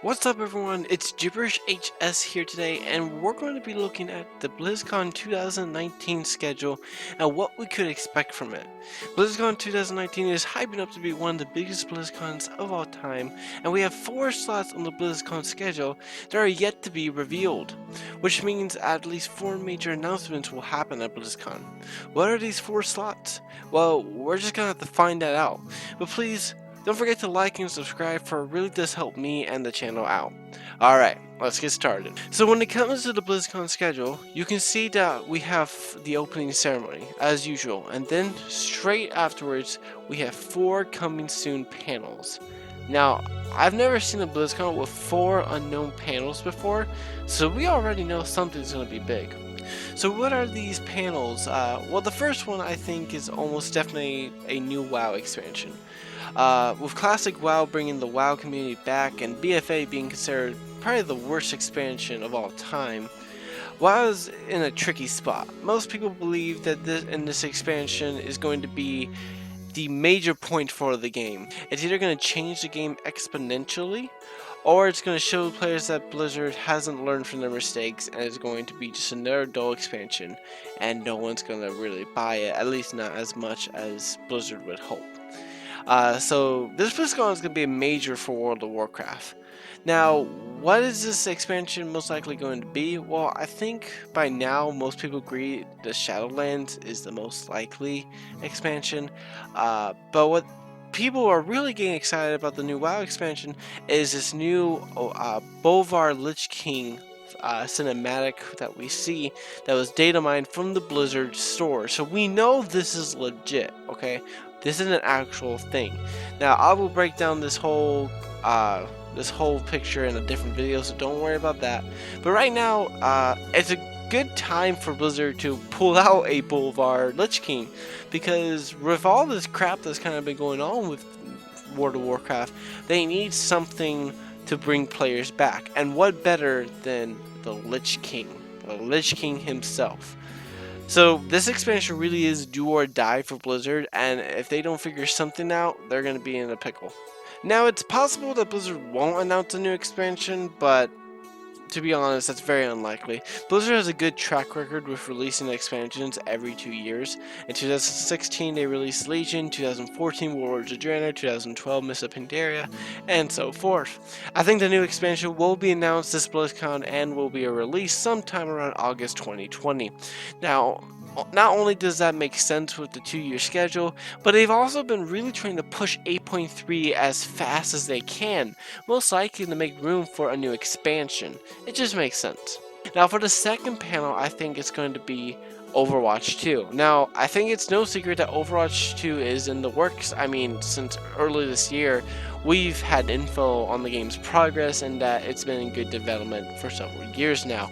What's up everyone, it's Gibberish HS here today, and we're going to be looking at the Blizzcon 2019 schedule and what we could expect from it. Blizzcon 2019 is hyping up to be one of the biggest BlizzCons of all time, and we have 4 slots on the BlizzCon schedule that are yet to be revealed, which means at least 4 major announcements will happen at BlizzCon. What are these 4 slots? Well, we're just gonna have to find that out, but please don't forget to like and subscribe, for it really does help me and the channel out. Alright, let's get started. So when it comes to the BlizzCon schedule, you can see that we have the opening ceremony, as usual, and then straight afterwards, we have 4 coming soon panels. Now, I've never seen a BlizzCon with 4 unknown panels before, so we already know something's going to be big. So what are these panels? Well, the first one I think is almost definitely a new WoW expansion. With Classic WoW bringing the WoW community back and BFA being considered probably the worst expansion of all time, WoW is in a tricky spot. Most people believe that this expansion is going to be the major point for the game. It's either going to change the game exponentially, or it's going to show players that Blizzard hasn't learned from their mistakes and is going to be just another dull expansion, and no one's going to really buy it, at least not as much as Blizzard would hope. So this BlizzCon is going to be a major for World of Warcraft. Now, what is this expansion most likely going to be? Well, I think by now most people agree the Shadowlands is the most likely expansion. But what people are really getting excited about the new WoW expansion is this new Bolvar Lich King cinematic that we see that was data mined from the Blizzard store. So we know this is legit, okay? This is an actual thing. Now I will break down this whole picture in a different video, so don't worry about that. But right now, it's a good time for Blizzard to pull out a Bolvar Lich King, because with all this crap that's kind of been going on with World of Warcraft, they need something to bring players back, and what better than the Lich King himself. So this expansion really is do or die for Blizzard, and if they don't figure something out, they're going to be in a pickle. Now, it's possible that Blizzard won't announce a new expansion, but to be honest, that's very unlikely. Blizzard has a good track record with releasing expansions every 2 years. In 2016, they released Legion, 2014, Warlords of Draenor, 2012, Mists of Pandaria, and so forth. I think the new expansion will be announced this BlizzCon and will be a release sometime around August 2020. Now, not only does that make sense with the 2-year schedule, but they've also been really trying to push 8.3 as fast as they can, most likely to make room for a new expansion. It just makes sense. Now for the second panel, I think it's going to be Overwatch 2. Now, I think it's no secret that Overwatch 2 is in the works. I mean, since early this year, we've had info on the game's progress and that it's been in good development for several years now.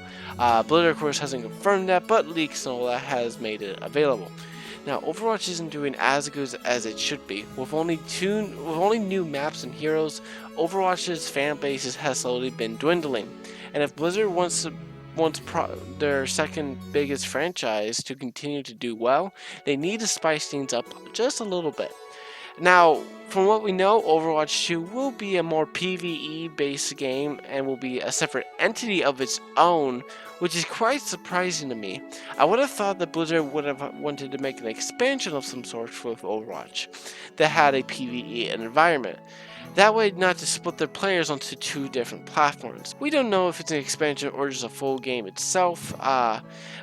Blizzard, of course, hasn't confirmed that, but leaks and all that has made it available. Now, Overwatch isn't doing as good as it should be. With only new maps and heroes, Overwatch's fan base has slowly been dwindling. And if Blizzard wants their second biggest franchise to continue to do well, they need to spice things up just a little bit. Now, from what we know, Overwatch 2 will be a more PvE based game and will be a separate entity of its own, which is quite surprising to me. I would have thought that Blizzard would have wanted to make an expansion of some sort with Overwatch that had a PvE environment. That way, not to split their players onto 2 different platforms. We don't know if it's an expansion or just a full game itself.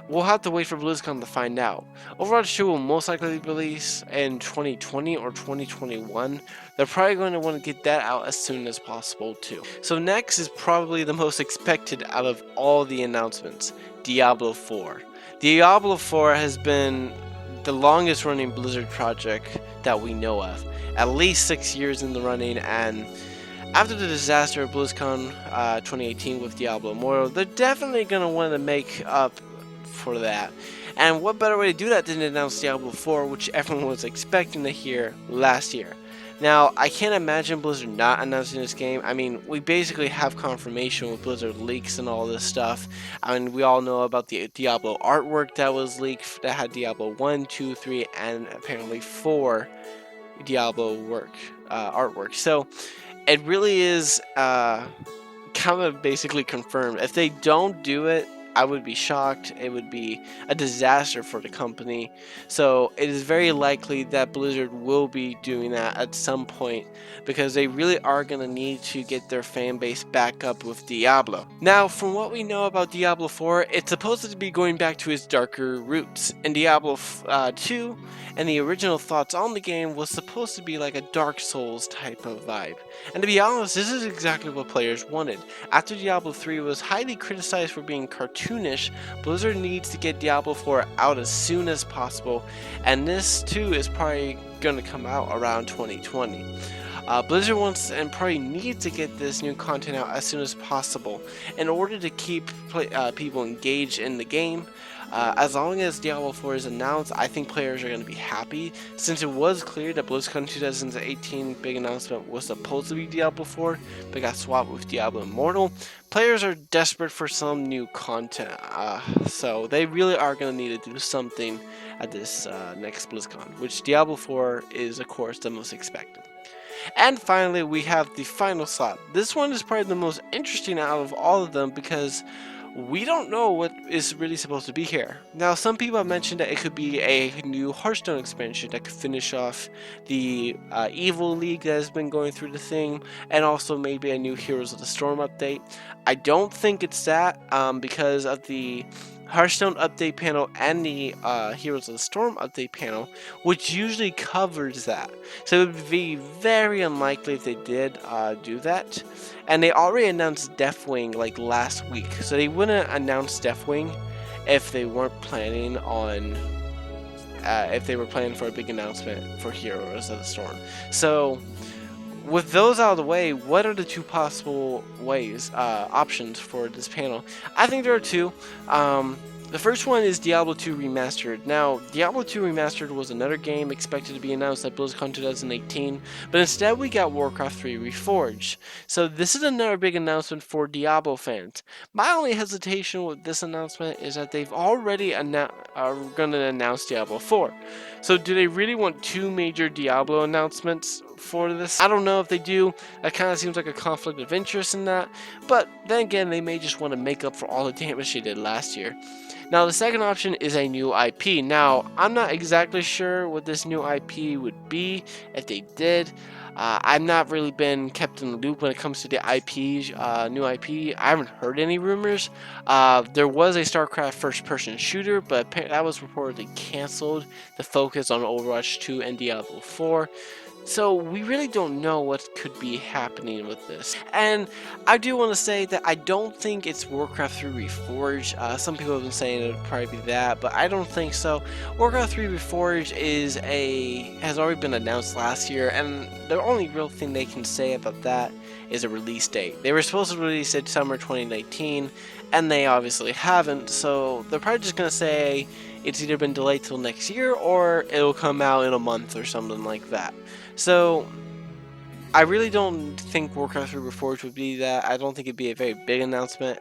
We'll have to wait for BlizzCon to find out. Overwatch 2 will most likely release in 2020 or 2021. They're probably going to want to get that out as soon as possible too. So next is probably the most expected out of all the announcements, Diablo 4. Diablo 4 has been the longest running Blizzard project that we know of. At least 6 years in the running, and after the disaster of BlizzCon 2018 with Diablo Immortal, they're definitely going to want to make up for that. And what better way to do that than to announce Diablo 4, which everyone was expecting to hear last year. Now, I can't imagine Blizzard not announcing this game. I mean, we basically have confirmation with Blizzard leaks and all this stuff. I mean, we all know about the Diablo artwork that was leaked, that had Diablo 1, 2, 3, and apparently 4 Diablo artwork. So, it really is kind of basically confirmed. If they don't do it, I would be shocked. It would be a disaster for the company. So it is very likely that Blizzard will be doing that at some point, because they really are going to need to get their fan base back up with Diablo. Now, from what we know about Diablo 4, it's supposed to be going back to its darker roots. In Diablo 2, and the original thoughts on the game was supposed to be like a Dark Souls type of vibe. And to be honest, this is exactly what players wanted. After Diablo 3 was highly criticized for being cartoonish, Blizzard needs to get Diablo 4 out as soon as possible, and this too is probably going to come out around 2020. Blizzard wants and probably needs to get this new content out as soon as possible in order to keep people engaged in the game. As long as Diablo 4 is announced, I think players are going to be happy, since it was clear that Blizzcon 2018 big announcement was supposed to be Diablo 4, but got swapped with Diablo Immortal. Players are desperate for some new content, so they really are going to need to do something at this next BlizzCon, which Diablo 4 is, of course, the most expected. And finally, we have the final slot. This one is probably the most interesting out of all of them, because we don't know what is really supposed to be here. Now, some people have mentioned that it could be a new Hearthstone expansion that could finish off the Evil League that has been going through the thing, and also maybe a new Heroes of the Storm update. I don't think it's that, because of the Hearthstone update panel and the Heroes of the Storm update panel, which usually covers that. So it would be very unlikely if they did do that. And they already announced Deathwing like last week, so they wouldn't announce Deathwing if they weren't planning on, if they were planning for a big announcement for Heroes of the Storm. So with those out of the way, what are the two possible ways, options for this panel? I think there are two. The first one is Diablo 2 Remastered. Now, Diablo 2 Remastered was another game expected to be announced at BlizzCon 2018, but instead we got Warcraft 3 Reforged. So this is another big announcement for Diablo fans. My only hesitation with this announcement is that they've already are going to announce Diablo 4. So do they really want two major Diablo announcements for this? I don't know if they do. That kind of seems like a conflict of interest in that, but then again, they may just want to make up for all the damage they did last year. Now, the second option is a new IP. Now, I'm not exactly sure what this new IP would be if they did. I've not really been kept in the loop when it comes to the IPs, new IP. I haven't heard any rumors. There was a StarCraft first-person shooter, but that was reportedly canceled to focus on Overwatch 2 and Diablo 4. So we really don't know what could be happening with this. And I do want to say that I don't think it's Warcraft 3 Reforged. Some people have been saying it would probably be that, but I don't think so. Warcraft 3 Reforged has already been announced last year, and the only real thing they can say about that is a release date. They were supposed to release it summer 2019, and they obviously haven't, so they're probably just going to say it's either been delayed till next year or it'll come out in a month or something like that. So I really don't think Warcraft 3 Reforged would be that. I don't think it'd be a very big announcement.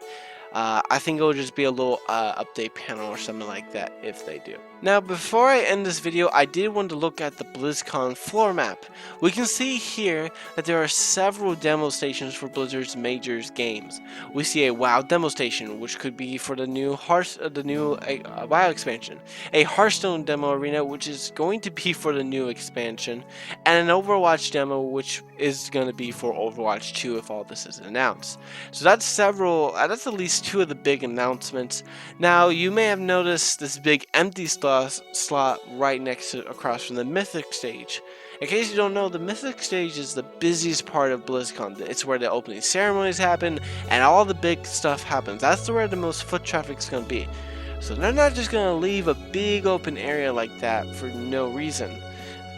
I think it'll just be a little update panel or something like that if they do. Now, before I end this video, I did want to look at the BlizzCon floor map. We can see here that there are several demo stations for Blizzard's major games. We see a WoW demo station, which could be for the new WoW expansion, a Hearthstone demo arena, which is going to be for the new expansion, and an Overwatch demo, which is going to be for Overwatch 2 if all this is announced. So that's at least two of the big announcements. Now, you may have noticed this big empty slot right across from the Mythic stage. In case you don't know, the Mythic stage is the busiest part of BlizzCon. It's where the opening ceremonies happen and all the big stuff happens. That's where the most foot traffic is going to be. So they're not just going to leave a big open area like that for no reason.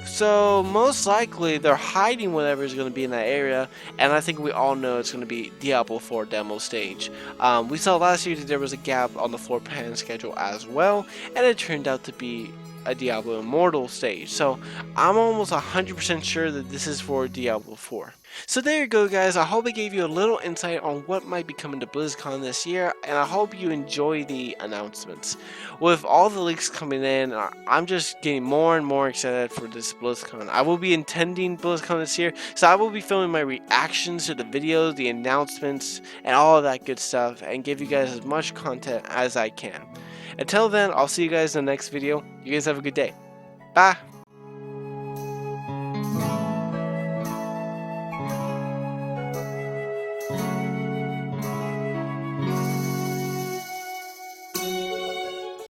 So most likely they're hiding whatever is going to be in that area, and I think we all know it's going to be Diablo 4 demo stage. We saw last year that there was a gap on the floor plan schedule as well, and it turned out to be a Diablo Immortal stage. So I'm almost 100% sure that this is for Diablo 4. So there you go, guys. I hope I gave you a little insight on what might be coming to BlizzCon this year, and I hope you enjoy the announcements. With all the leaks coming in, I'm just getting more and more excited for this BlizzCon. I will be attending BlizzCon this year, so I will be filming my reactions to the videos, the announcements, and all of that good stuff, and give you guys as much content as I can. Until then, I'll see you guys in the next video. You guys have a good day. Bye!